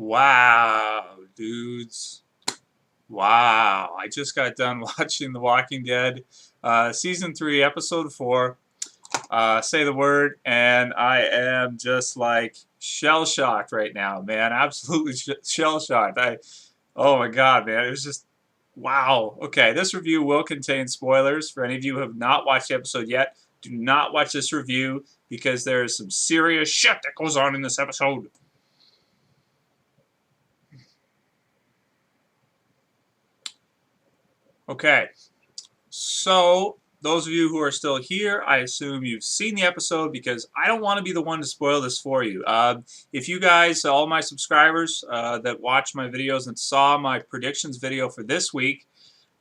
Wow, dudes. Wow. I just got done watching The Walking Dead, Season 3, Episode 4, Say the Word, and I am just like shell-shocked right now, man. Absolutely shell-shocked. Oh my God, man. It was just, wow. Okay, this review will contain spoilers. For any of you who have not watched the episode yet, do not watch this review because there is some serious shit that goes on in this episode. Okay, so those of you who are still here, I assume you've seen the episode because I don't want to be the one to spoil this for you. If you guys, all my subscribers that watch my videos and saw my predictions video for this week,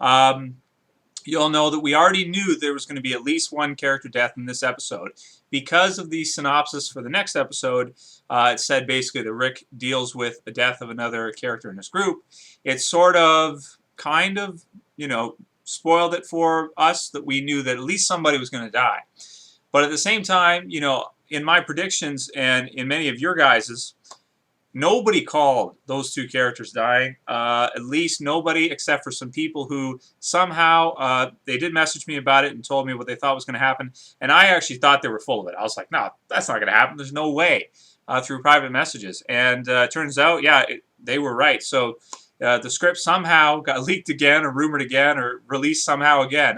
you'll know that we already knew there was going to be at least one character death in this episode. Because of the synopsis for the next episode, it said basically that Rick deals with the death of another character in his group. It sort of, kind of, spoiled it for us that we knew that at least somebody was going to die. But at the same time, in my predictions and in many of your guys's, nobody called those two characters dying. At least nobody, except for some people who somehow they did message me about it and told me what they thought was going to happen. And I actually thought they were full of it. I was like, no, that's not going to happen. There's no way, through private messages. And turns out, yeah, they were right. So the script somehow got leaked again or rumored again or released somehow again.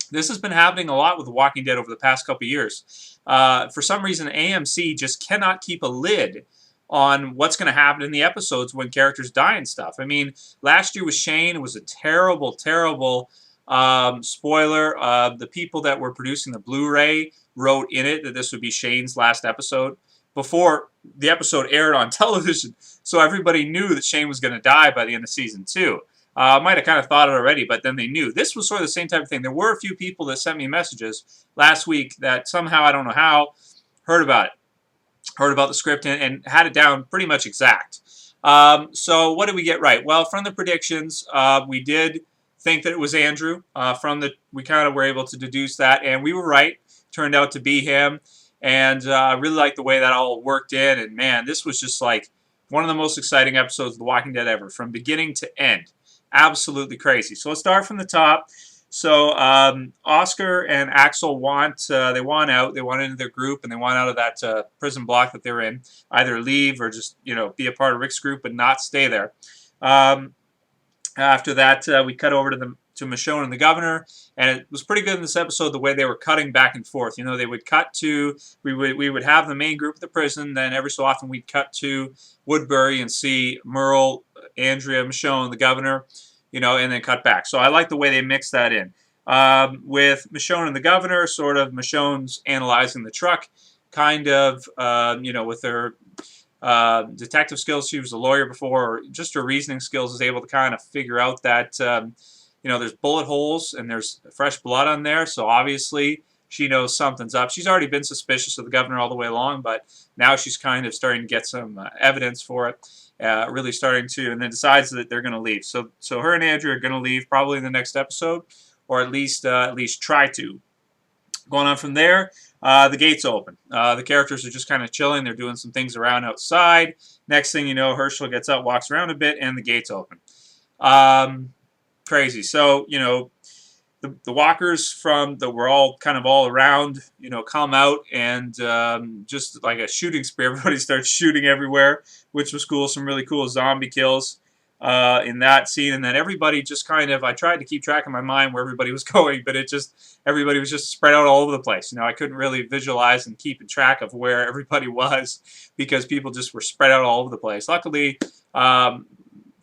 This has been happening a lot with The Walking Dead over the past couple of years. For some reason, AMC just cannot keep a lid on what's going to happen in the episodes when characters die and stuff. I mean, last year with Shane, it was a terrible, terrible spoiler. The people that were producing the Blu-ray wrote in it that this would be Shane's last episode before the episode aired on television. So everybody knew that Shane was going to die by the end of season 2. Might have kind of thought it already, but then they knew. This was sort of the same type of thing. There were a few people that sent me messages last week that somehow, I don't know how, heard about it. Heard about the script and had it down pretty much exact. So what did we get right? Well, from the predictions, we did think that it was Andrew. We kind of were able to deduce that, and we were right. Turned out to be him. And I really liked the way that all worked in. And man, this was just like one of the most exciting episodes of The Walking Dead ever, from beginning to end. Absolutely crazy. So let's start from the top. So Oscar and Axel they want out. They want into their group, and they want out of that prison block that they're in. Either leave or just be a part of Rick's group, but not stay there. After that, we cut over to Michonne and the governor, and it was pretty good in this episode the way they were cutting back and forth. They would cut to we would have the main group at the prison, then every so often we'd cut to Woodbury and see Merle, Andrea, Michonne, the governor, and then cut back. So I like the way they mixed that in. With Michonne and the governor, sort of Michonne's analyzing the truck, kind of, with her detective skills. She was a lawyer before, or just her reasoning skills is able to kind of figure out that, there's bullet holes and there's fresh blood on there. So obviously she knows something's up. She's already been suspicious of the governor all the way along, but now she's kind of starting to get some evidence for it. Really starting to, and then decides that they're going to leave. So her and Andrew are going to leave probably in the next episode, or at least try to. Going on from there, the gates open. The characters are just kind of chilling. They're doing some things around outside. Next thing you know, Herschel gets up, walks around a bit, and the gates open. Crazy. So the walkers that were all kind of all around, come out and just like a shooting spree, everybody starts shooting everywhere, which was cool. Some really cool zombie kills in that scene, and then everybody just kind of, I tried to keep track in my mind where everybody was going, but everybody was just spread out all over the place. I couldn't really visualize and keep track of where everybody was because people just were spread out all over the place. Luckily,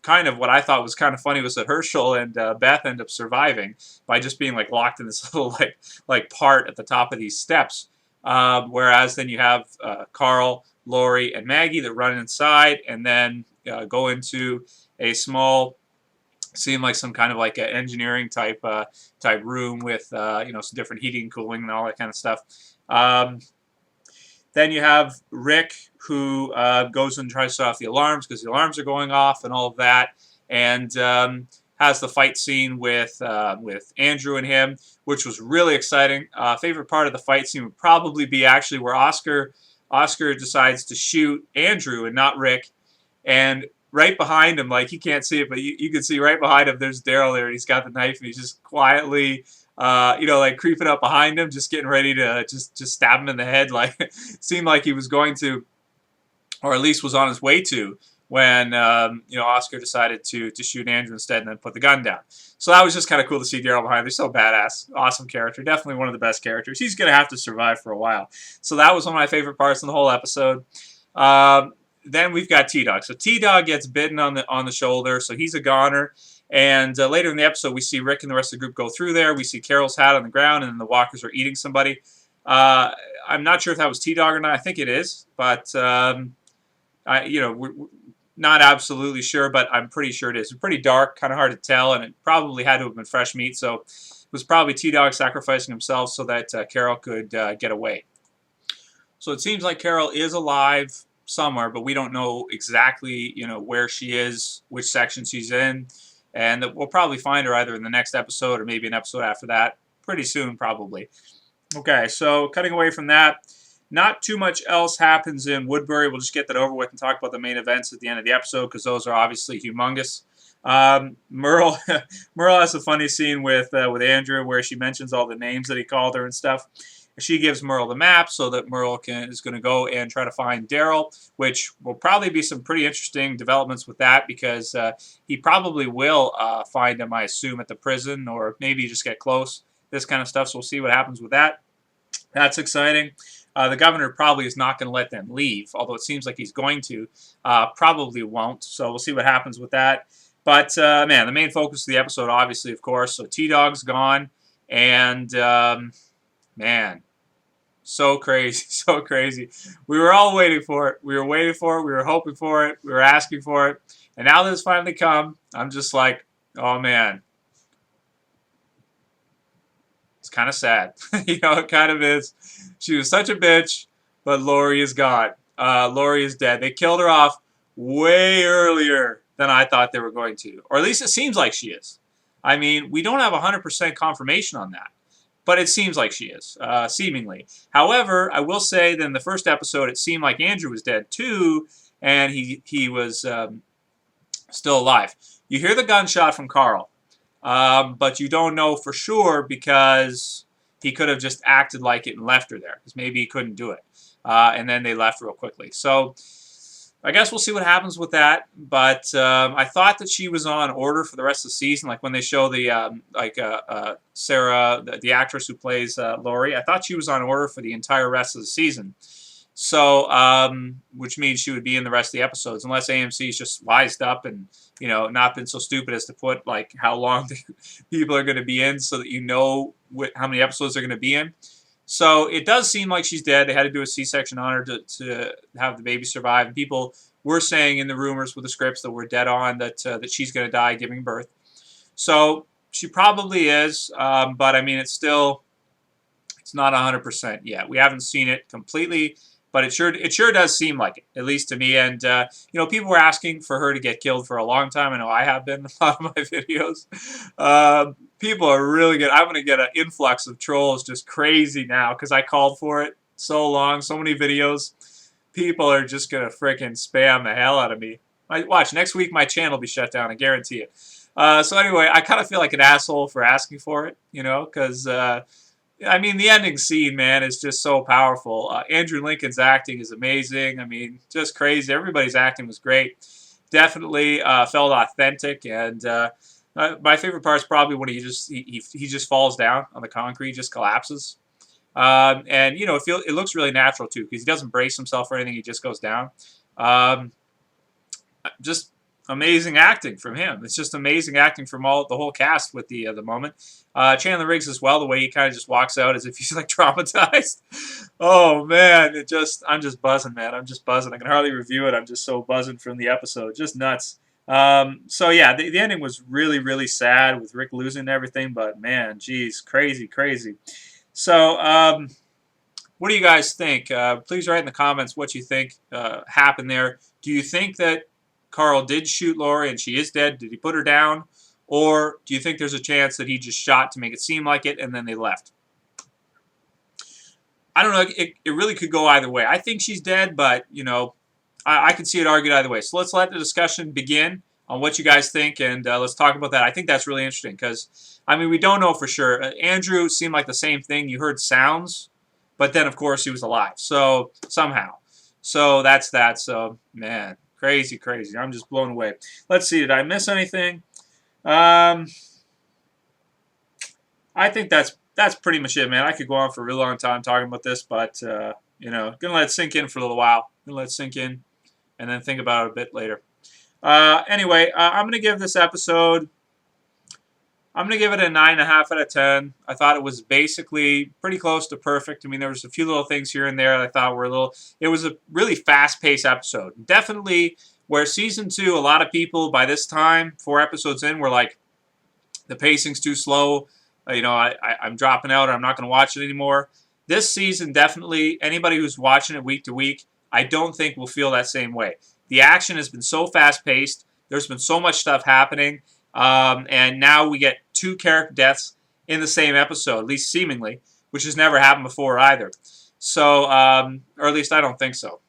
kind of what I thought was kind of funny was that Herschel and Beth end up surviving by just being like locked in this little like part at the top of these steps. Whereas then you have Carl, Lori, and Maggie that run inside and then go into a small, seem like some kind of like an engineering type room with some different heating and cooling and all that kind of stuff. Then you have Rick, who goes and tries to set off the alarms because the alarms are going off and all of that, and has the fight scene with Andrew and him, which was really exciting. Favorite part of the fight scene would probably be actually where Oscar decides to shoot Andrew and not Rick, and right behind him, like he can't see it, but you can see right behind him, there's Daryl there, and he's got the knife, and he's just quietly, like creeping up behind him, just getting ready to just stab him in the head. Like seemed like he was going to, or at least was on his way to, when Oscar decided to shoot Andrew instead and then put the gun down. So that was just kind of cool to see Daryl behind. He's so badass, awesome character, definitely one of the best characters. He's gonna have to survive for a while. So that was one of my favorite parts in the whole episode. Then we've got Tdog. So Tdog gets bitten on the shoulder, so he's a goner. And later in the episode, we see Rick and the rest of the group go through there. We see Carol's hat on the ground, and then the walkers are eating somebody. I'm not sure if that was Tdog or not. I think it is, but we're not absolutely sure, but I'm pretty sure it is. It's pretty dark, kind of hard to tell, and it probably had to have been fresh meat. So it was probably Tdog sacrificing himself so that Carol could get away. So it seems like Carol is alive somewhere, but we don't know exactly, where she is, which section she's in, and we'll probably find her either in the next episode or maybe an episode after that, pretty soon probably. Okay, so cutting away from that, not too much else happens in Woodbury. We'll just get that over with and talk about the main events at the end of the episode, because those are obviously humongous. Merle has a funny scene with Andrew where she mentions all the names that he called her and stuff. She gives Merle the map so that Merle is going to go and try to find Daryl, which will probably be some pretty interesting developments with that, because he probably will find him, I assume, at the prison, or maybe just get close, this kind of stuff. So we'll see what happens with that. That's exciting. The governor probably is not going to let them leave, although it seems like he's going to. Probably won't, so we'll see what happens with that. But, man, the main focus of the episode, obviously, of course, so Tdog's gone, and, man, so crazy, so crazy. We were all waiting for it. We were waiting for it. We were hoping for it. We were asking for it. And now that it's finally come, I'm just like, oh, man. It's kind of sad. It kind of is. She was such a bitch, but Lori is gone. Lori is dead. They killed her off way earlier than I thought they were going to. Or at least it seems like she is. I mean, we don't have 100% confirmation on that, but it seems like she is, seemingly. However, I will say that in the first episode, it seemed like Andrew was dead too, and he was still alive. You hear the gunshot from Carl, but you don't know for sure, because he could have just acted like it and left her there, because maybe he couldn't do it. And then they left real quickly. So I guess we'll see what happens with that. But I thought that she was on order for the rest of the season. Like when they show the Sarah, the actress who plays Lori, I thought she was on order for the entire rest of the season. So, which means she would be in the rest of the episodes, unless AMC's just wised up and, not been so stupid as to put, like, how long the people are going to be in, so that you know how many episodes they're going to be in. So it does seem like she's dead. They had to do a C-section on her to have the baby survive. And people were saying in the rumors with the scripts that were dead on that she's going to die giving birth. So she probably is, but I mean, it's not 100% yet. We haven't seen it completely, but it sure does seem like it, at least to me. And people were asking for her to get killed for a long time. I know I have been in a lot of my videos. People are really good. I'm going to get an influx of trolls, just crazy now, because I called for it so long, so many videos. People are just going to freaking spam the hell out of me. Watch, next week my channel will be shut down, I guarantee it. So anyway, I kind of feel like an asshole for asking for it, because, I mean, the ending scene, man, is just so powerful. Andrew Lincoln's acting is amazing. I mean, just crazy. Everybody's acting was great. Definitely felt authentic, and my favorite part is probably when he just falls down on the concrete, just collapses. And it looks really natural too, because he doesn't brace himself or anything. He just goes down. Just amazing acting from him. It's just amazing acting from the whole cast with the moment. Chandler Riggs as well, the way he kind of just walks out as if he's like traumatized. Oh man, I'm just buzzing, man. I'm just buzzing. I can hardly review it. I'm just so buzzing from the episode. Just nuts. So yeah, the ending was really, really sad with Rick losing everything, but man, geez, crazy, crazy. So, what do you guys think? Please write in the comments what you think happened there. Do you think that Carl did shoot Lori and she is dead? Did he put her down? Or do you think there's a chance that he just shot to make it seem like it and then they left? I don't know. It really could go either way. I think she's dead, but, I can see it argued either way. So let's let the discussion begin on what you guys think, and let's talk about that. I think that's really interesting because, I mean, we don't know for sure. Andrew seemed like the same thing. You heard sounds, but then, of course, he was alive. So somehow. So that's that. So, man, crazy, crazy. I'm just blown away. Let's see. Did I miss anything? I think that's pretty much it, man. I could go on for a real long time talking about this, but, you know, going to let it sink in for a little while. Going to let it sink in and then think about it a bit later. Anyway, I'm going to give this episode, I'm going to give it a 9.5 out of 10. I thought it was basically pretty close to perfect. I mean, there was a few little things here and there that I thought were a little, it was a really fast-paced episode. Definitely where season 2, a lot of people by this time, 4 episodes in, were like, the pacing's too slow. You know, I'm dropping out, or I'm not going to watch it anymore. This season, definitely, anybody who's watching it week to week, I don't think will feel that same way. The action has been so fast-paced. There's been so much stuff happening. And now we get 2 character deaths in the same episode, at least seemingly, which has never happened before either. So, or at least I don't think so.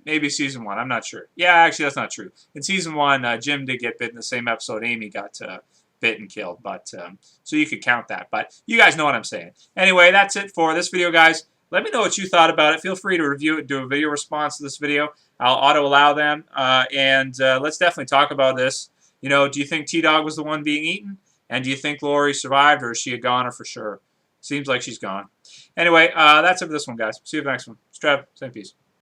Maybe season 1, I'm not sure. Yeah, actually, that's not true. In season 1, Jim did get bit in the same episode. Amy got bit and killed, but so you could count that. But you guys know what I'm saying. Anyway, that's it for this video, guys. Let me know what you thought about it. Feel free to review it, do a video response to this video. I'll auto-allow them, and let's definitely talk about this. You know, do you think Tdog was the one being eaten? And do you think Lori survived, or is she a goner for sure? Seems like she's gone. Anyway, that's it for this one, guys. See you for the next one. It's Trev. Same peace.